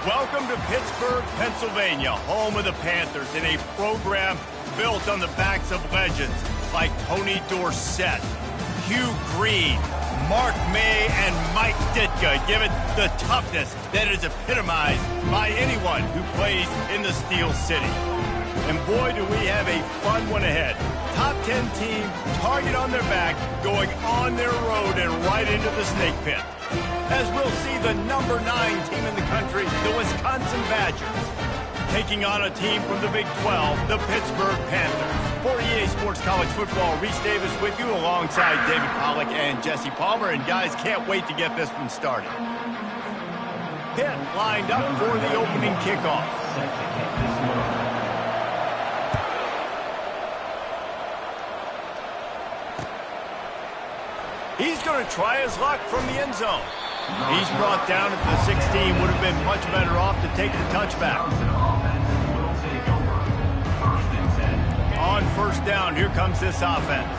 Welcome to Pittsburgh, Pennsylvania, home of the Panthers, in a program built on the backs of legends like Tony Dorsett, Hugh Green, Mark May, and Mike Ditka. Give it the toughness that is epitomized by anyone who plays in the Steel City. And boy, do we have a fun one ahead. Top 10 team, target on their back, going on their road and right into the snake pit. As we'll see the number 9 team in the country, the Wisconsin Badgers, taking on a team from the Big 12, the Pittsburgh Panthers. For EA Sports College Football, Reese Davis with you alongside David Pollack and Jesse Palmer. And guys, can't wait to get this one started. Pitt lined up for the opening kickoff. He's going to try his luck from the end zone. He's brought down at the 16. Would have been much better off to take the touchback. On first down, here comes this offense.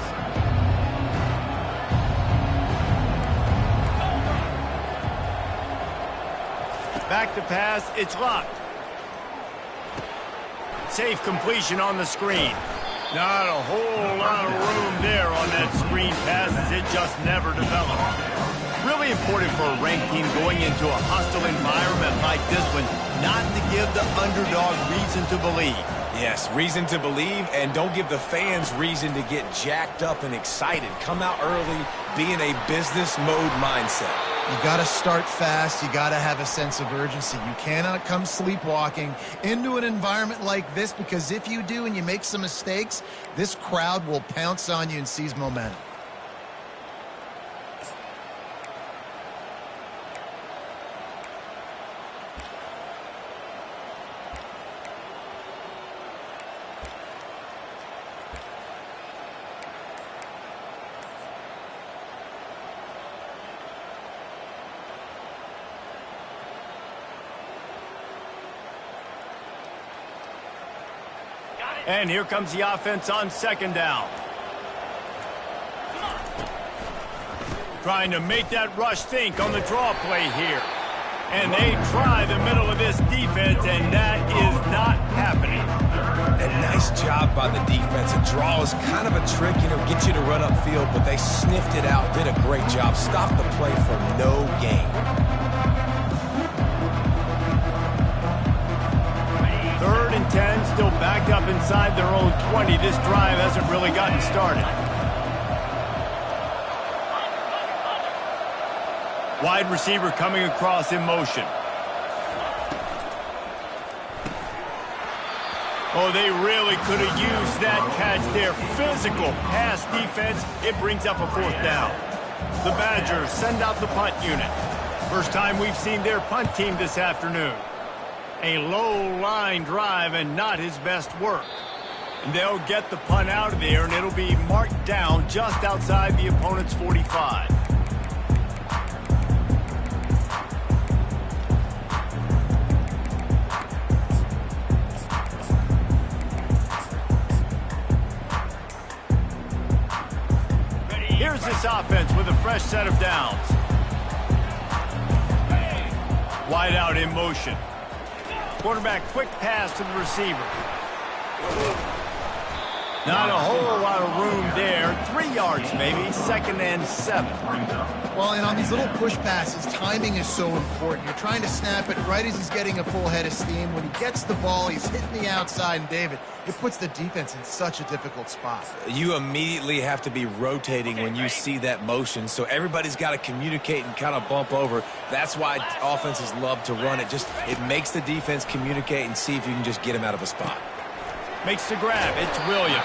Back to pass, it's locked. Safe completion on the screen. Not a whole lot of room there on that screen pass, as it just never developed. Really important for a ranked team going into a hostile environment like this one, not to give the underdog reason to believe. Yes, reason to believe, and don't give the fans reason to get jacked up and excited. Come out early, be in a business mode mindset. You got to start fast. You got to have a sense of urgency. You cannot come sleepwalking into an environment like this, because if you do and you make some mistakes, this crowd will pounce on you and seize momentum. And here comes the offense on second down. Trying to make that rush think on the draw play here. And they try the middle of this defense, and that is not happening. A nice job by the defense. A draw is kind of a trick, get you to run upfield, but they sniffed it out, did a great job. Stopped the play for no gain. Third and 10, still backed up inside their own 20. This drive hasn't really gotten started. Wide receiver coming across in motion. Oh, they really could have used that catch there. Physical pass defense. It brings up a fourth down. The Badgers send out the punt unit. First time we've seen their punt team this afternoon. A low-line drive and not his best work. And they'll get the punt out of there, and it'll be marked down just outside the opponent's 45. Here's this offense with a fresh set of downs. Wide out in motion. Quarterback, quick pass to the receiver. Not a whole lot of room there. 3 yards maybe, 2nd and 7. Well, and on these little push passes, timing is so important. You're trying to snap it right as he's getting a full head of steam. When he gets the ball, he's hitting the outside, and David, it puts the defense in such a difficult spot. You immediately have to be rotating when you see that motion, so everybody's got to communicate and kind of bump over. That's why offenses love to run it. It makes the defense communicate and see if you can just get him out of a spot. Makes the grab. It's Williams.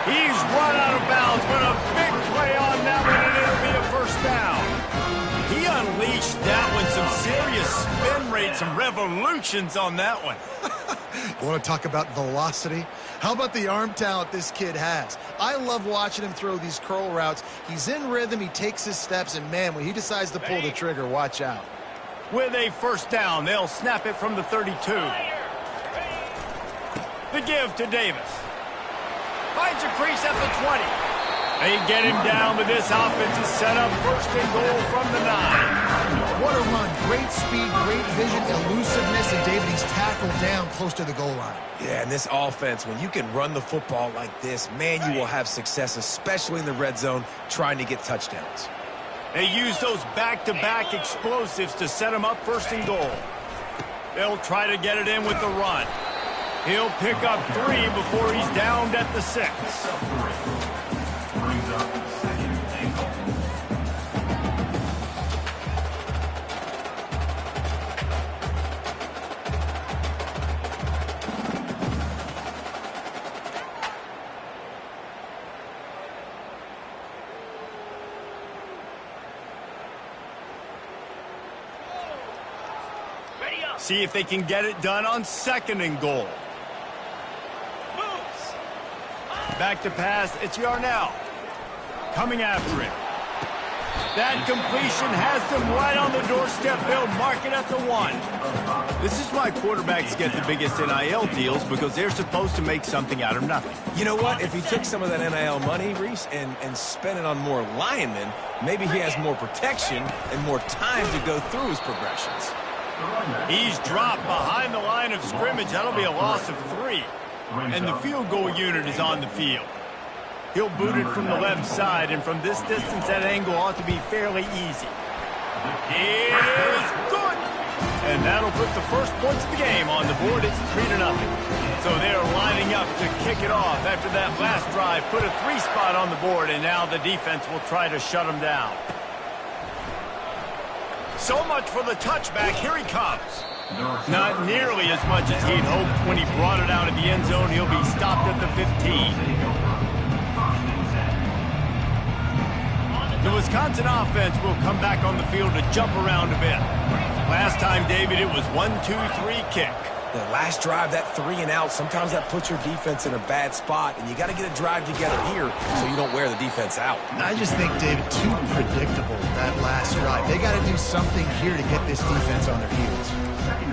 He's run out of bounds, but a big play on that one, and it'll be a first down. He unleashed that one. Some serious spin rate, some revolutions on that one. You want to talk about velocity? How about the arm talent this kid has? I love watching him throw these curl routes. He's in rhythm. He takes his steps, and, man, when he decides to pull the trigger, watch out. With a first down, they'll snap it from the 32. The give to Davis. Finds a crease at the 20. They get him down, but this offense is set up first and goal from the 9. What a run. Great speed, great vision, elusiveness, and David, he's tackled down close to the goal line. Yeah, and this offense, when you can run the football like this, man, you will have success, especially in the red zone, trying to get touchdowns. They use those back-to-back explosives to set him up first and goal. They'll try to get it in with the run. He'll pick up 3 before he's downed at the 6. See if they can get it done on 2nd and goal. Back to pass, it's Yarnell. Coming after him. That completion has them right on the doorstep. They'll mark it at the 1. This is why quarterbacks get the biggest NIL deals, because they're supposed to make something out of nothing. You know what? If he took some of that NIL money, Reese, and spent it on more linemen, maybe he has more protection and more time to go through his progressions. He's dropped behind the line of scrimmage. That'll be a loss of 3. And the field goal unit is on the field. He'll boot it from the left side, and from this distance, that angle ought to be fairly easy. It is good! And that'll put the first points of the game on the board. It's 3-0. So they're lining up to kick it off after that last drive. Put a 3 spot on the board, and now the defense will try to shut them down. So much for the touchback. Here he comes. Not nearly as much as he'd hoped when he brought it out of the end zone. He'll be stopped at the 15. The Wisconsin offense will come back on the field to jump around a bit. Last time, David, it was 1-2-3 kick. The last drive, that 3 and out, sometimes that puts your defense in a bad spot, and you got to get a drive together here so you don't wear the defense out. I just think, David, too predictable, that last drive. They got to do something here to get this defense on their heels.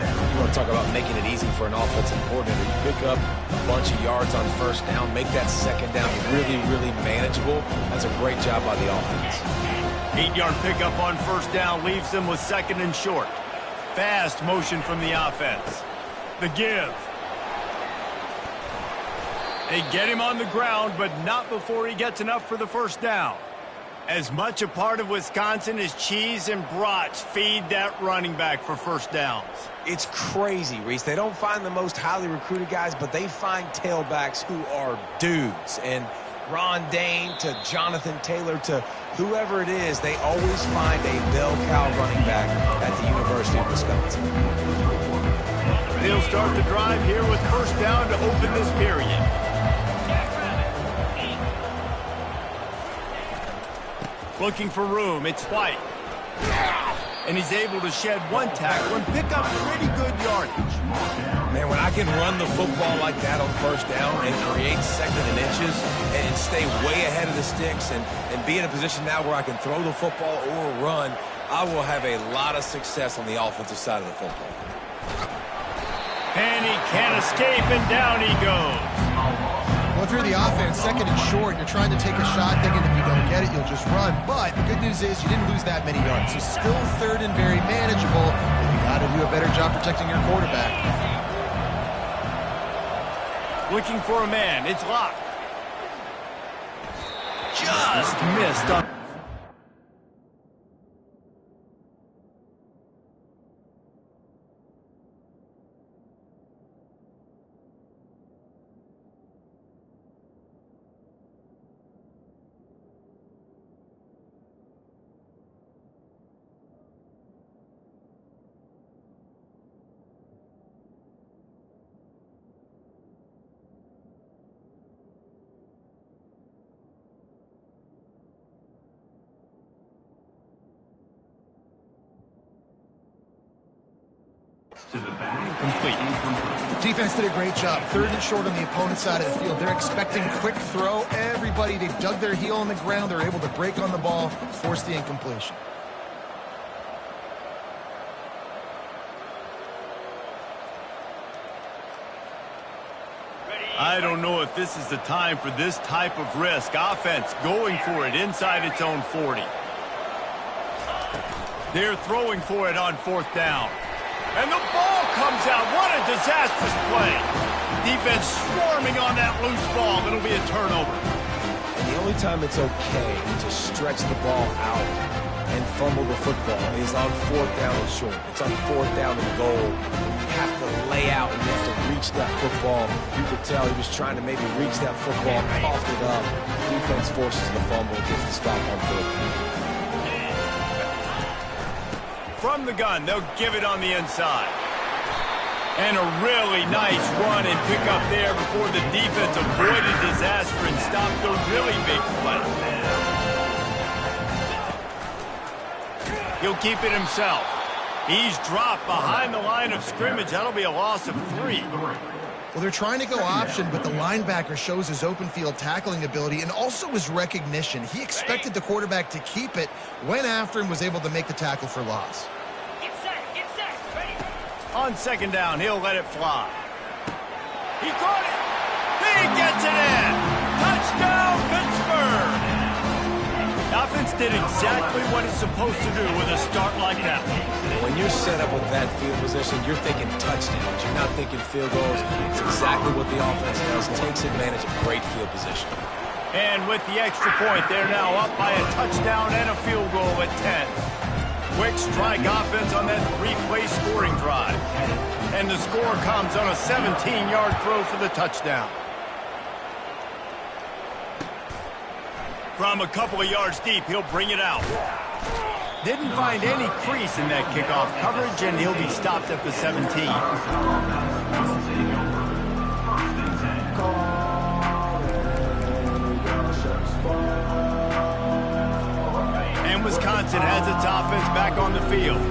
You want to talk about making it easy for an offensive coordinator. You pick up a bunch of yards on first down, make that second down really, really manageable. That's a great job by the offense. 8-yard pickup on first down leaves them with 2nd and short. Fast motion from the offense. The give. They get him on the ground, but not before he gets enough for the first down. As much a part of Wisconsin as cheese and brats feed that running back for first downs. It's crazy, Reese. They don't find the most highly recruited guys, but they find tailbacks who are dudes. And Ron Dane to Jonathan Taylor to whoever it is, they always find a bell cow running back at the University of Wisconsin. They'll start the drive here with first down to open this period. Looking for room, it's White. And he's able to shed 1 tackle and pick up pretty good yardage. Man, when I can run the football like that on first down and create 2nd and inches and stay way ahead of the sticks and be in a position now where I can throw the football or run, I will have a lot of success on the offensive side of the football. And he can't escape, and down he goes. Well, through the offense, 2nd and short, you're trying to take a shot, thinking if you don't get it, you'll just run. But the good news is you didn't lose that many yards. So still 3rd and very manageable, but you got to do a better job protecting your quarterback. Looking for a man, it's Locke. Just missed on. Complete. Defense did a great job. 3rd and short on the opponent's side of the field. They're expecting quick throw. Everybody, they dug their heel on the ground. They're able to break on the ball, force the incompletion. I don't know if this is the time for this type of risk. Offense going for it inside its own 40. They're throwing for it on 4th down. And the ball comes out. What a disastrous play. Defense swarming on that loose ball. It'll be a turnover. And the only time it's okay to stretch the ball out and fumble the football is on 4th down and short. It's on 4th down and goal. You have to lay out and you have to reach that football. You could tell he was trying to maybe reach that football, coughed it up. Defense forces the fumble, gets the stop on 4th down. From the gun, they'll give it on the inside. And a really nice run and pick up there before the defense avoided disaster and stopped the really big play. He'll keep it himself. He's dropped behind the line of scrimmage. That'll be a loss of 3. Well, they're trying to go option, but the linebacker shows his open field tackling ability and also his recognition. He expected the quarterback to keep it, went after and was able to make the tackle for loss. Get set, ready. On 2nd down, he'll let it fly. He caught it. He gets it in. Touchdown, Pittsburgh. The offense did exactly what it's supposed to do with a start like that. When you're set up with that field position, you're thinking touchdowns. You're not thinking field goals. It's exactly what the offense does. Takes advantage of great field position. And with the extra point, they're now up by a touchdown and a field goal at 10. Quick strike offense on that 3-play scoring drive. And the score comes on a 17-yard throw for the touchdown. From a couple of yards deep, he'll bring it out. Didn't find any crease in that kickoff coverage, and he'll be stopped at the 17. And Wisconsin has its offense back on the field.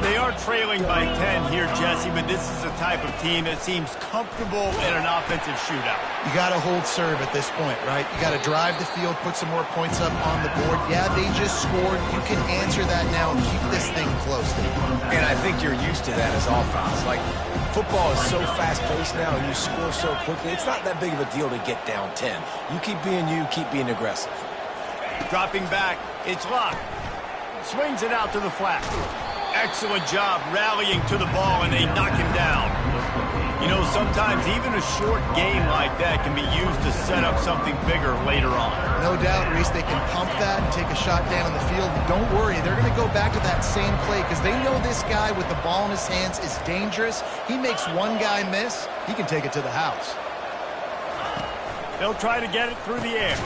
They are trailing by 10 here, Jesse, but this is a type of team that seems comfortable in an offensive shootout. You got to hold serve at this point, right? You got to drive the field, put some more points up on the board. Yeah, they just scored. You can answer that now and keep this thing close. And I think you're used to that as offense. Like, football is so fast-paced now and you score so quickly, it's not that big of a deal to get down 10. You keep being aggressive. Dropping back, it's locked. Swings it out to the flat. Excellent job rallying to the ball, and they knock him down. You know, sometimes even a short game like that can be used to set up something bigger later on. No doubt, Reese, they can pump that and take a shot down in the field. Don't worry, they're going to go back to that same play because they know this guy with the ball in his hands is dangerous. He makes one guy miss, he can take it to the house. They'll try to get it through the air.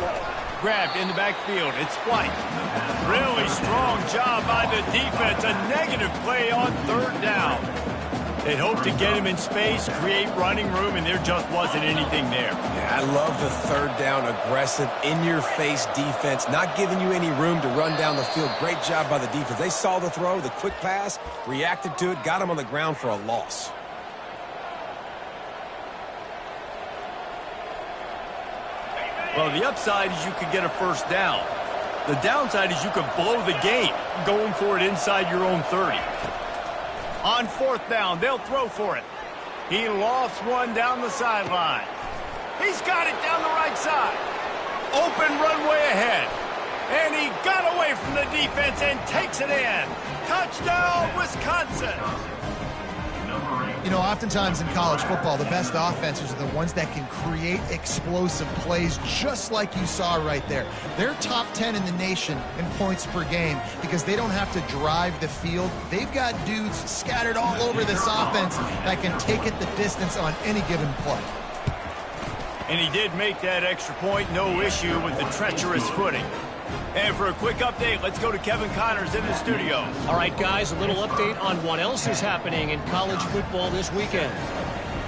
Grabbed in the backfield. It's White. Really strong job by the defense. A negative play on 3rd down. They'd hope to get him in space, create running room, and there just wasn't anything there. Yeah, I love the 3rd down, aggressive, in-your-face defense, not giving you any room to run down the field. Great job by the defense. They saw the throw, the quick pass, reacted to it, got him on the ground for a loss. Well, the upside is you could get a 1st down. The downside is you could blow the game going for it inside your own 30. On 4th down, they'll throw for it. He lofts one down the sideline. He's got it down the right side. Open runway ahead. And he got away from the defense and takes it in. Touchdown, Wisconsin. You know, oftentimes in college football, the best offenses are the ones that can create explosive plays just like you saw right there. They're top 10 in the nation in points per game because they don't have to drive the field. They've got dudes scattered all over this offense that can take it the distance on any given play. And he did make that extra point, no issue with the treacherous footing. And for a quick update, let's go to Kevin Connors in the studio. All right, guys, a little update on what else is happening in college football this weekend.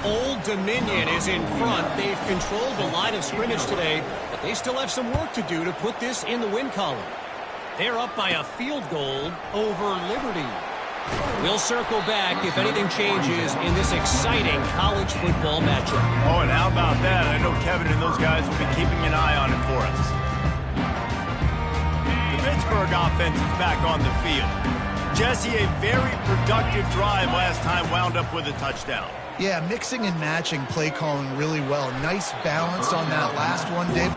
Old Dominion is in front. They've controlled the line of scrimmage today, but they still have some work to do to put this in the win column. They're up by a field goal over Liberty. We'll circle back if anything changes in this exciting college football matchup. Oh, and how about that? I know Kevin and those guys will be keeping an eye on it for us. The Pittsburgh offense is back on the field. Jesse, a very productive drive last time wound up with a touchdown. Yeah, mixing and matching play calling really well. Nice balance on that last one, Dave.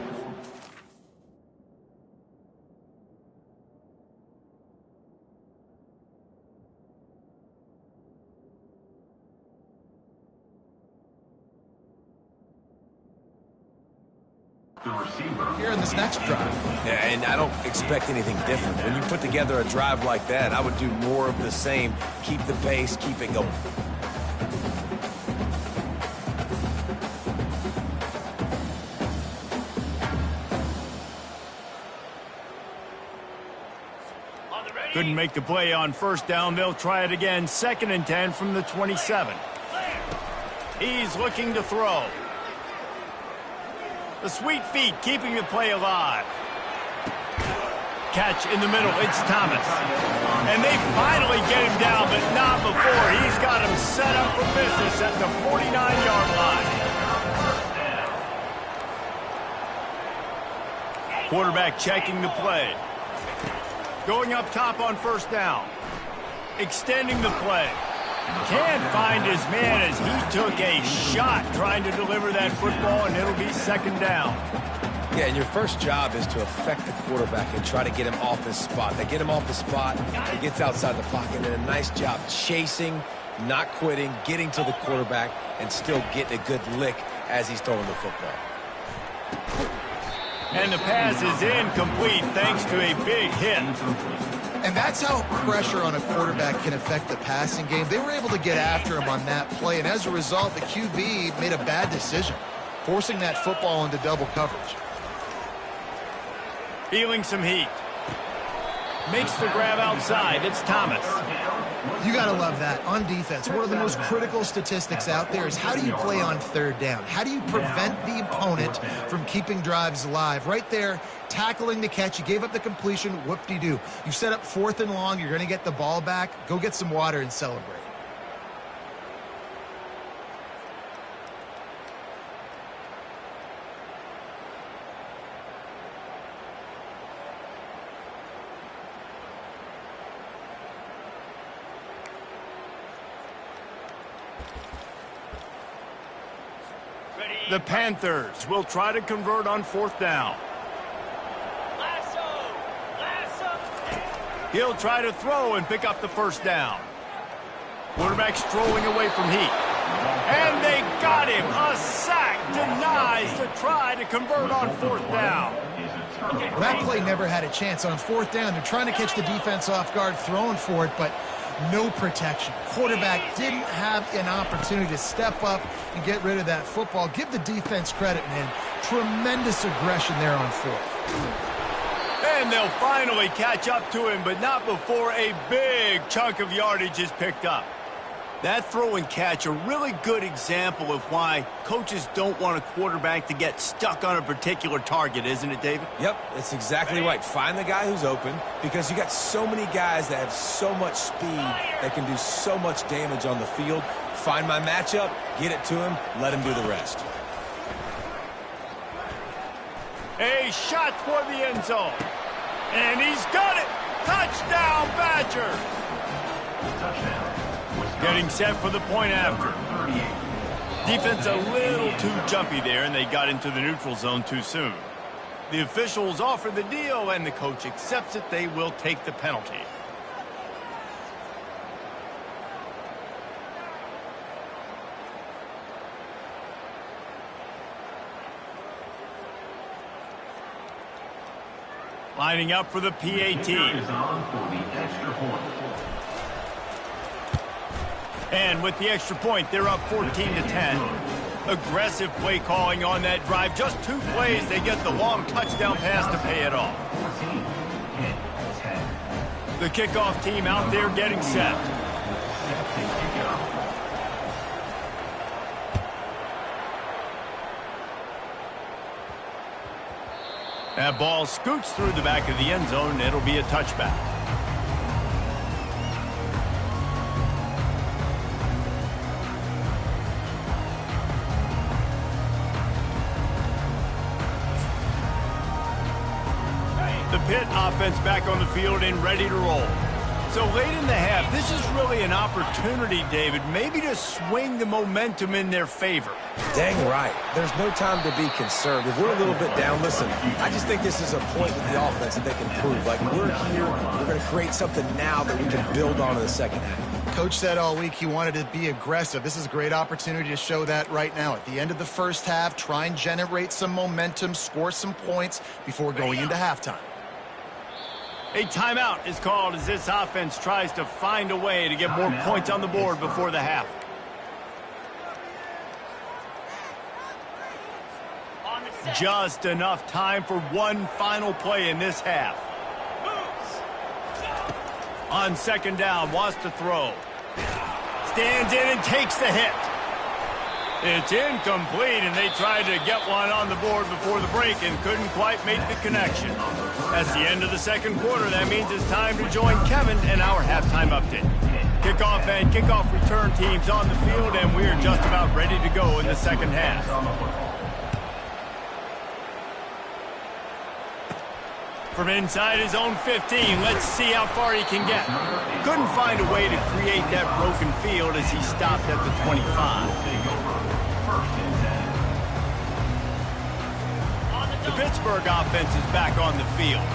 Here in this next drive. Yeah, and I don't expect anything different. When you put together a drive like that, I would do more of the same. Keep the pace, keep it going. Couldn't make the play on first down. They'll try it again. 2nd and 10 from the 27. He's looking to throw. The sweet feet keeping the play alive. Catch in the middle. It's Thomas. And they finally get him down, but not before. He's got him set up for business at the 49-yard line. Quarterback checking the play. Going up top on first down. Extending the play. Can't find his man as he took a shot trying to deliver that football, and it'll be 2nd down. Yeah, and your first job is to affect the quarterback and try to get him off his spot. They get him off the spot, he gets outside the pocket, and a nice job chasing, not quitting, getting to the quarterback, and still getting a good lick as he's throwing the football. And the pass is incomplete thanks to a big hit. And that's how pressure on a quarterback can affect the passing game. They were able to get after him on that play, and as a result, the QB made a bad decision, forcing that football into double coverage. Feeling some heat. Makes the grab outside. It's Thomas. You got to love that. On defense, one of the most critical statistics out there is how do you play on 3rd down? How do you prevent the opponent from keeping drives alive? Right there, tackling the catch. You gave up the completion. Whoop-de-doo. You set up 4th and long. You're going to get the ball back. Go get some water and celebrate. The Panthers will try to convert on 4th down. He'll try to throw and pick up the first down. Quarterback strolling away from heat. And they got him. A sack denies the try to convert on 4th down. Well, that play never had a chance. On 4th down, they're trying to catch the defense off guard, throwing for it, but no protection. Quarterback didn't have an opportunity to step up and get rid of that football. Give the defense credit, man. Tremendous aggression there on 4th. And they'll finally catch up to him, but not before a big chunk of yardage is picked up. That throw and catch, a really good example of why coaches don't want a quarterback to get stuck on a particular target, isn't it, David? Yep, that's exactly right. Find the guy who's open because you got so many guys that have so much speed that can do so much damage on the field. Find my matchup, get it to him, let him do the rest. A shot for the end zone. And he's got it. Touchdown, Badger. Touchdown. Getting set for the point after. Defense a little too jumpy there, and they got into the neutral zone too soon. The officials offer the deal, and the coach accepts it. They will take the penalty. Lining up for the PAT. And with the extra point, they're up 14-10. Aggressive play calling on that drive. Just 2 plays, they get the long touchdown pass to pay it off. The kickoff team out there getting set. That ball scoots through the back of the end zone, and it'll be a touchback. The Pitt offense back on the field and ready to roll. So late in the half, this is really an opportunity, David, maybe to swing the momentum in their favor. Dang right. There's no time to be concerned. If we're a little bit down, listen, I just think this is a point with the offense that they can prove. Like, we're here, we're going to create something now that we can build on in the second half. Coach said all week he wanted to be aggressive. This is a great opportunity to show that right now. At the end of the first half, try and generate some momentum, score some points before going into halftime. A timeout is called as this offense tries to find a way to get more points on the board before the half. Just enough time for one final play in this half. On second down, wants to throw. Stands in and takes the hit. It's incomplete, and they tried to get one on the board before the break and couldn't quite make the connection. That's the end of the second quarter. That means it's time to join Kevin and our halftime update. Kickoff and kickoff return teams on the field, and we're just about ready to go in the second half. From inside his own 15, let's see how far he can get. Couldn't find a way to create that broken field as he stopped at the 25. The Pittsburgh offense is back on the field.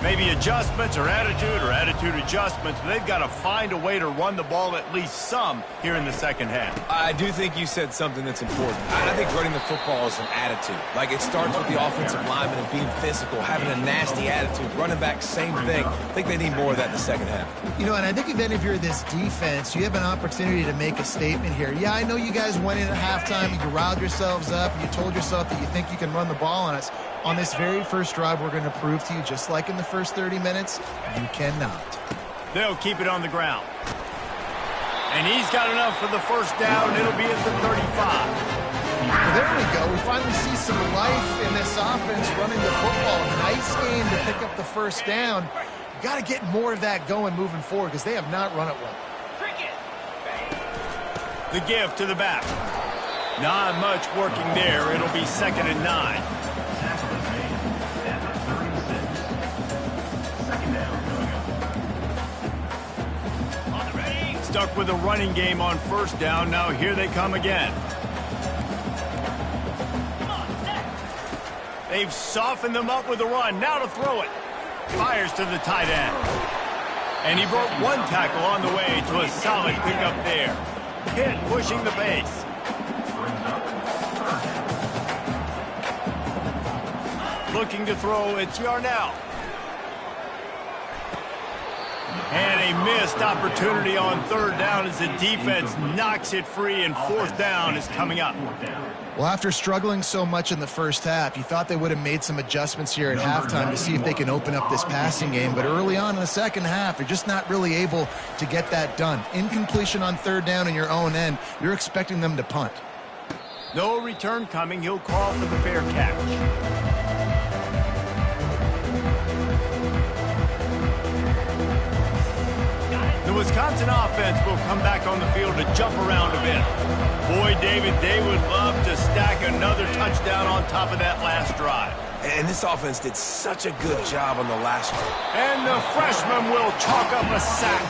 Maybe adjustments or attitude adjustments, but they've got to find a way to run the ball at least some here in the second half. I do think you said something that's important. I think running the football is an attitude. Like, it starts with the offensive lineman and being physical, having a nasty attitude. Running back, same thing. I think they need more of that in the second half. You know, and I think even if you're this defense, you have an opportunity to make a statement here. Yeah, I know you guys went in at halftime and you riled yourselves up and you told yourself that you think you can run the ball on us. On this very first drive, we're going to prove to you, just like in the first 30 minutes, you cannot. They'll keep it on the ground. And he's got enough for the first down. It'll be at the 35. Well, there we go. We finally see some life in this offense running the football. Nice game to pick up the first down. You got to get more of that going moving forward because they have not run it well. The give to the back. Not much working there. It'll be 2nd and 9. Stuck with a running game on first down. Now here they come again. They've softened them up with a run. Now to throw it. Fires to the tight end. And he broke one tackle on the way to a solid pickup there. Kid pushing the pace. Looking to throw, it's Yarnell. And a missed opportunity on third down as the defense knocks it free, and fourth down is coming up. Well, after struggling so much in the first half, you thought they would have made some adjustments here at halftime to see if they can open up this passing game. But early on in the second half, they're just not really able to get that done. Incompletion on third down in your own end, you're expecting them to punt. No return coming. He'll call for the fair catch. The Wisconsin offense will come back on the field to jump around a bit. Boy, David, they would love to stack another touchdown on top of that last drive. And this offense did such a good job on the last drive. And the freshman will chalk up a sack.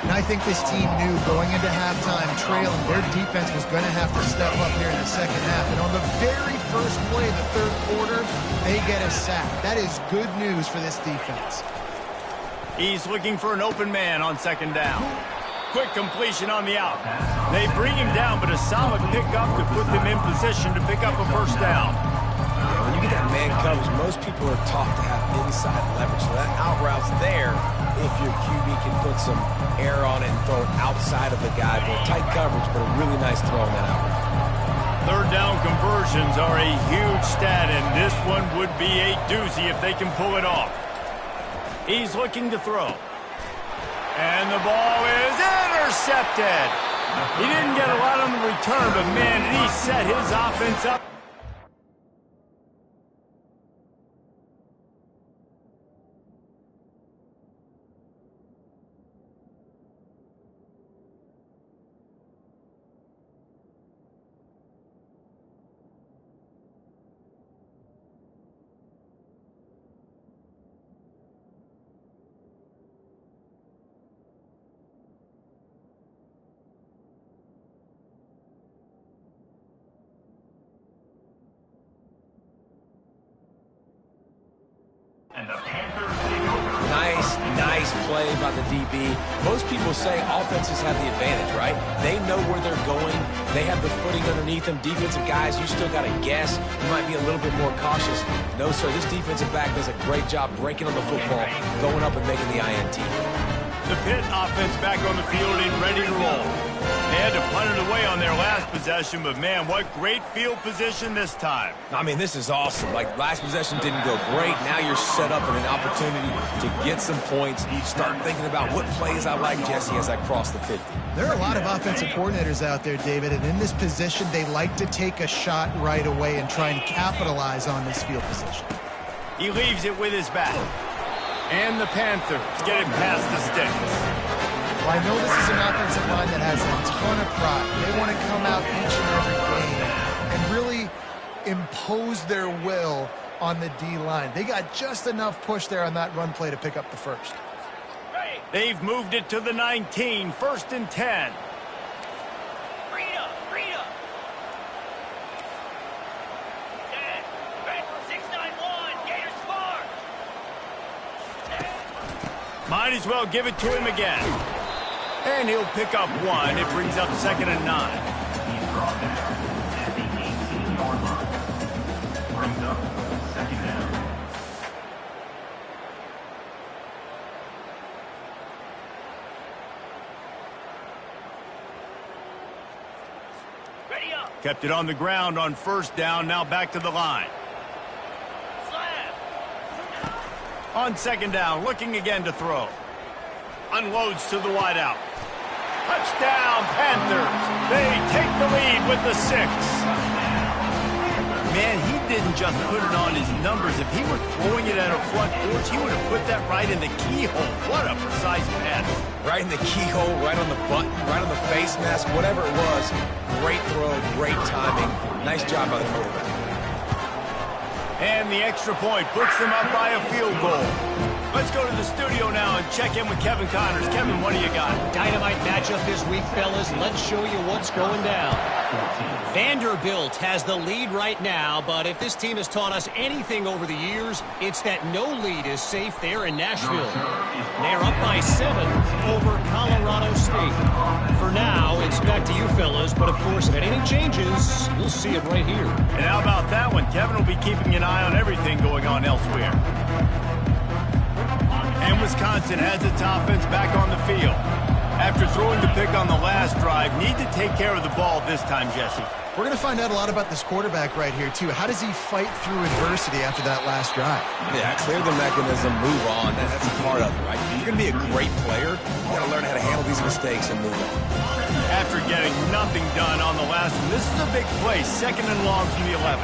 And I think this team knew going into halftime trailing, their defense was going to have to step up here in the second half. And on the very first play of the third quarter, they get a sack. That is good news for this defense. He's looking for an open man on second down. Quick completion on the out. They bring him down, but a solid pickup to put them in position to pick up a first down. Yeah, when you get that man coverage, most people are taught to have inside leverage. So that out route's there if your QB can put some air on it and throw it outside of the guy. But tight coverage, but a really nice throw on that out route. Third down conversions are a huge stat, and this one would be a doozy if they can pull it off. He's looking to throw. And the ball is intercepted. He didn't get a lot on the return, but man, he set his offense up. Nice play by the DB. Most people say offenses have the advantage, right? They know where they're going. They have the footing underneath them. Defensive guys, you still got to guess. You might be a little bit more cautious. No, sir, this defensive back does a great job breaking on the football, going up and making the INT. The Pitt offense back on the field and ready to roll. They had to punt it away on their last possession, but man, what great field position this time. I mean, this is awesome. Like, last possession didn't go great. Now you're set up in an opportunity to get some points. Start thinking about what plays I like, Jesse, as I cross the 50. There are a lot of offensive coordinators out there, David, and in this position, they like to take a shot right away and try and capitalize on this field position. He leaves it with his back. And the Panthers get it past the sticks. Well, I know this is an offensive line that has a ton of pride. They want to come out each and every game and really impose their will on the D-line. They got just enough push there on that run play to pick up the first. They've moved it to the 19, 1st and 10. Might as well give it to him again. And he'll pick up one. It brings up 2nd and 9. He's brought down at the 18-yard line. Brings up 2nd down. Ready up. Kept it on the ground on 1st down. Now back to the line. On 2nd down, looking again to throw. Unloads to the wideout. Touchdown, Panthers. They take the lead with the 6. Man, he didn't just put it on his numbers. If he were throwing it at a front porch, he would have put that right in the keyhole. What a precise pass. Right in the keyhole, right on the button, right on the face mask, whatever it was. Great throw, great timing. Nice job by the quarterback. And the extra point puts them up by a field goal. Let's go to the studio now and check in with Kevin Connors. Kevin, what do you got? Dynamite matchup this week, fellas. Let's show you what's going down. Vanderbilt has the lead right now, but if this team has taught us anything over the years, it's that no lead is safe there in Nashville. They're up by 7 over Colorado State. For now, it's back to you, fellas, but of course, if anything changes, you'll see it right here. And how about that one? Kevin will be keeping an eye on everything going on elsewhere. And Wisconsin has its offense back on the field. After throwing the pick on the last drive, need to take care of the ball this time, Jesse. We're going to find out a lot about this quarterback right here, too. How does he fight through adversity after that last drive? Yeah, clear the mechanism, move on. That's a part of it, right? If you're going to be a great player, you got to learn how to handle these mistakes and move on. After getting nothing done on the last one, this is a big play. 2nd and long from the 11.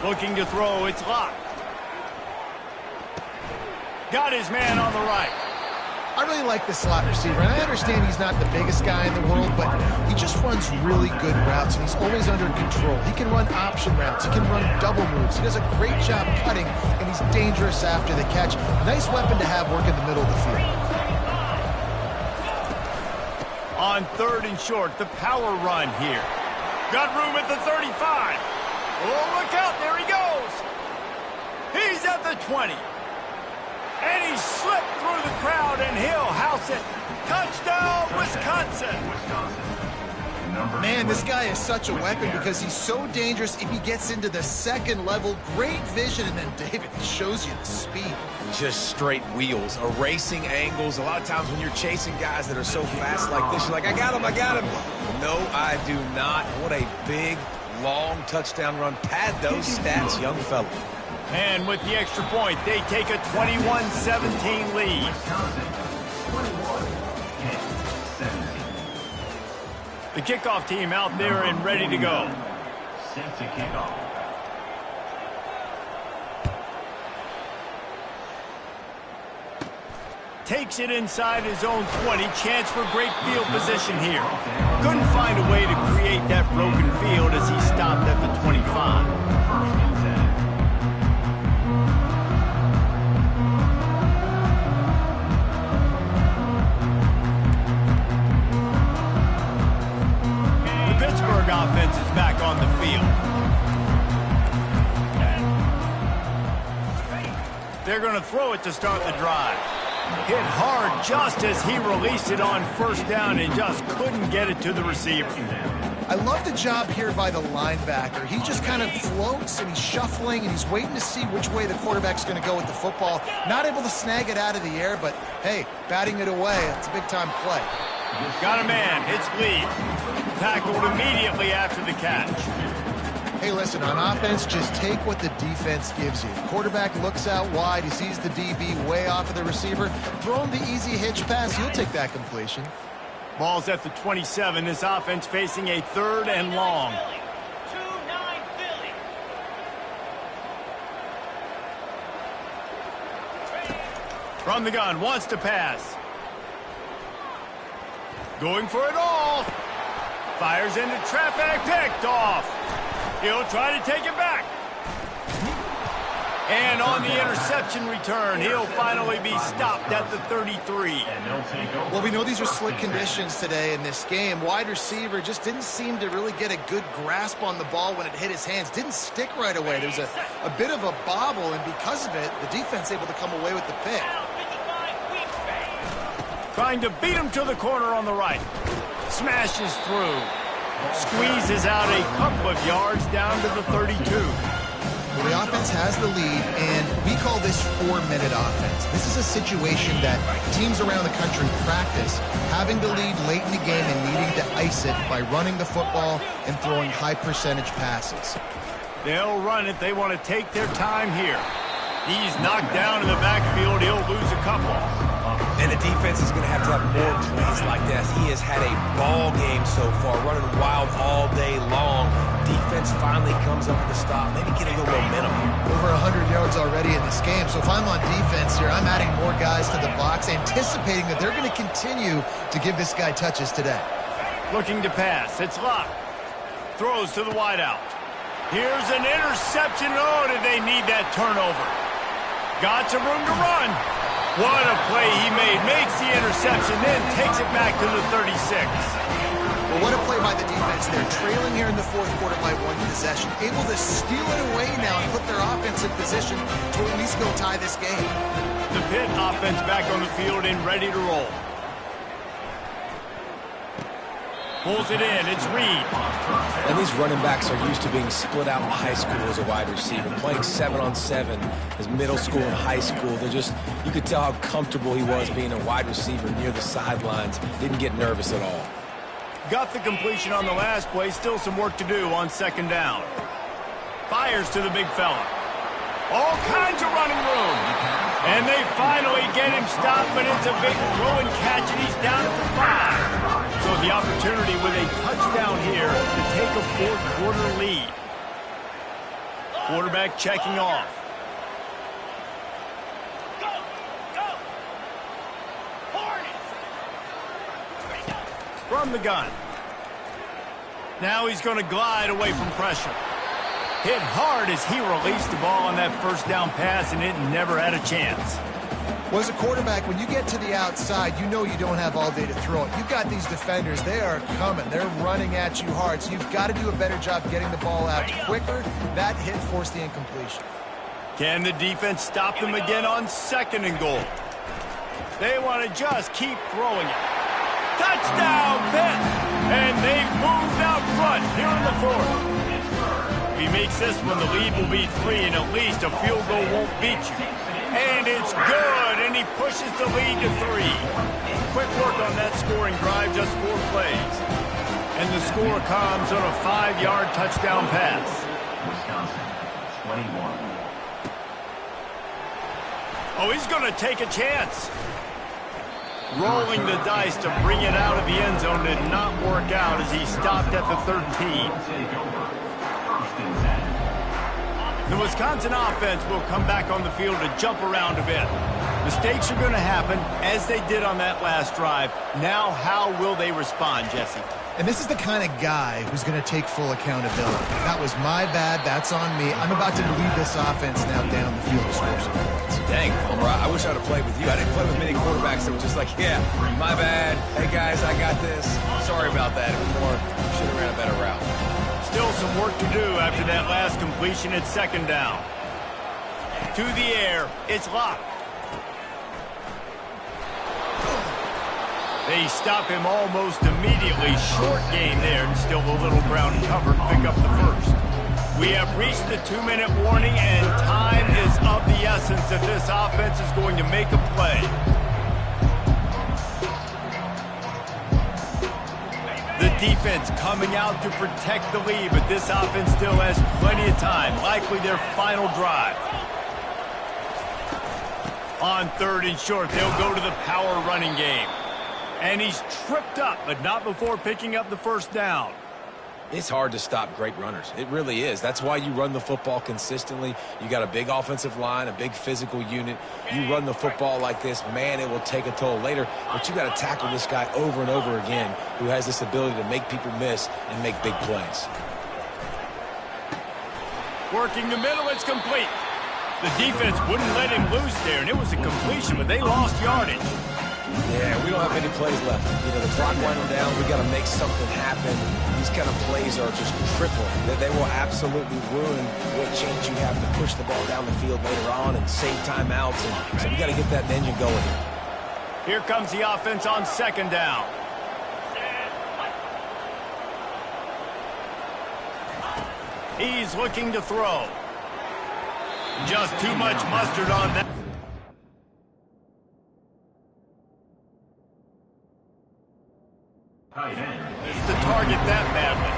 Looking to throw, it's locked. Got his man on the right. I really like the slot receiver, and I understand he's not the biggest guy in the world, but he just runs really good routes, and he's always under control. He can run option routes. He can run double moves. He does a great job cutting, and he's dangerous after the catch. Nice weapon to have work in the middle of the field. On 3rd and short, the power run here. Got room at the 35. Oh, look out. There he goes. He's at the 20. And he slipped through the crowd, and he'll house it. Touchdown, Wisconsin. Man, this guy is such a weapon because he's so dangerous if he gets into the 2nd level. Great vision, and then David shows you the speed. Just straight wheels, erasing angles. A lot of times when you're chasing guys that are so fast like this, you're like, I got him. No, I do not. What a big, long touchdown run. Pad those stats, young fella. And with the extra point, they take a 21-17 lead. The kickoff team out there and ready to go. Set to kickoff. Takes it inside his own 20. Chance for great field position here. Couldn't find a way to create that broken field as he stopped at the 25. Offense is back on the field. They're going to throw it to start the drive. Hit hard just as he released it on first down and just couldn't get it to the receiver. I love the job here by the linebacker. He just kind of floats and he's shuffling and he's waiting to see which way the quarterback's going to go with the football. Not able to snag it out of the air, but hey, batting it away, it's a big-time play. Got a man, hits lead. Tackled immediately after the catch. Hey, listen, on offense, just take what the defense gives you. Quarterback looks out wide, he sees the DB way off of the receiver. Throw him the easy hitch pass, he'll take that completion. Ball's at the 27. This offense facing a 3rd and long. From the gun, wants to pass. Going for it all. Fires into traffic, picked off. He'll try to take it back. And on the interception return, he'll finally be stopped at the 33. Well, we know these are slick conditions today in this game. Wide receiver just didn't seem to really get a good grasp on the ball when it hit his hands. Didn't stick right away. There was a bit of a bobble, and because of it, the defense able to come away with the pick. Trying to beat him to the corner on the right. Smashes through. Squeezes out a couple of yards down to the 32. Well, the offense has the lead, and we call this 4-minute offense. This is a situation that teams around the country practice, having the lead late in the game and needing to ice it by running the football and throwing high-percentage passes. They'll run it. They want to take their time here. He's knocked down in the backfield. He'll lose a couple. And the defense is going to have more plays like that. He has had a ball game so far, running wild all day long. Defense finally comes up with a stop, maybe get a little momentum. Over 100 yards already in this game, so if I'm on defense here, I'm adding more guys to the box, anticipating that they're going to continue to give this guy touches today. Looking to pass. It's locked. Throws to the wideout. Here's an interception. Oh, did they need that turnover? Got some room to run. What a play he made. Makes the interception, then takes it back to the 36. Well, what a play by the defense. They're trailing here in the fourth quarter by 1 possession. Able to steal it away now and put their offense in position to at least go tie this game. The Pitt offense back on the field and ready to roll. Pulls it in. It's Reed. And these running backs are used to being split out in high school as a wide receiver, playing 7-on-7 as middle school and high school. You could tell how comfortable he was being a wide receiver near the sidelines. Didn't get nervous at all. Got the completion on the last play. Still some work to do on 2nd down. Fires to the big fella. All kinds of running room. And they finally get him stopped, but it's a big throw and catch, and he's down at the 5. So the opportunity with a touchdown here to take a 4th-quarter lead. Quarterback checking off. From the gun. Now he's going to glide away from pressure. Hit hard as he released the ball on that 1st down pass, and it never had a chance. Well, as a quarterback, when you get to the outside, you know you don't have all day to throw it. You've got these defenders. They are coming. They're running at you hard, so you've got to do a better job getting the ball out quicker. That hit forced the incompletion. Can the defense stop them again on 2nd and goal? They want to just keep throwing it. Touchdown, Pitt! And they've moved out front here in the 4th. If he makes this one, the lead will be 3, and at least a field goal won't beat you. And it's good, and he pushes the lead to 3. Quick work on that scoring drive, just 4 plays. And the score comes on a 5-yard touchdown pass. Wisconsin, 21. Oh, he's going to take a chance. Rolling the dice to bring it out of the end zone did not work out as he stopped at the 13. The Wisconsin offense will come back on the field to jump around a bit. Mistakes are going to happen, as they did on that last drive. Now, how will they respond, Jesse? And this is the kind of guy who's going to take full accountability. That was my bad. That's on me. I'm about to lead this offense now down the field to score some points. Dang, Homer, I wish I would have played with you. I didn't play with many quarterbacks that were just like, yeah, my bad. Hey, guys, I got this. Sorry about that. It was more, should have ran a better route. Still some work to do after that last completion at 2nd down. to the air. It's locked. They stop him almost immediately. Short game there, and still a little ground covered. Pick up the first. We have reached the 2-minute warning, and time is of the essence if this offense is going to make a play. The defense coming out to protect the lead, but this offense still has plenty of time. Likely their final drive. On 3rd and short, they'll go to the power running game. And he's tripped up, but not before picking up the first down. It's hard to stop great runners. It really is. That's why you run the football consistently. You got a big offensive line, a big physical unit. You run the football like this, man, it will take a toll later. But you got to tackle this guy over and over again who has this ability to make people miss and make big plays. Working the middle, it's complete. The defense wouldn't let him loose there, and it was a completion, but they lost yardage. Yeah, we don't have any plays left. You know, the clock winding down. We got to make something happen. These kind of plays are just crippling. They will absolutely ruin what chance you have to push the ball down the field later on and save timeouts. And so we got to get that engine going here. Here comes the offense on 2nd down. He's looking to throw. Just too much mustard on that. It's to target that badly.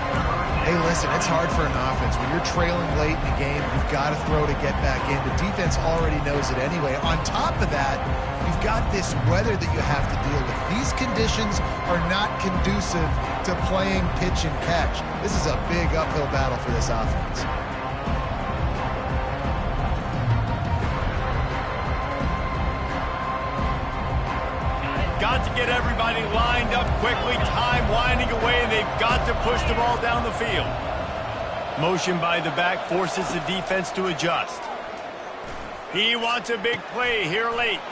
Hey, listen, it's hard for an offense. When you're trailing late in the game, you've got to throw to get back in. The defense already knows it anyway. On top of that, you've got this weather that you have to deal with. These conditions are not conducive to playing pitch and catch. This is a big uphill battle for this offense. Got to get everybody lined up quickly. Time winding away, and they've got to push the ball down the field. Motion by the back forces the defense to adjust. He wants a big play here late.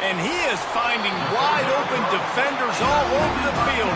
And he is finding wide open defenders all over the field.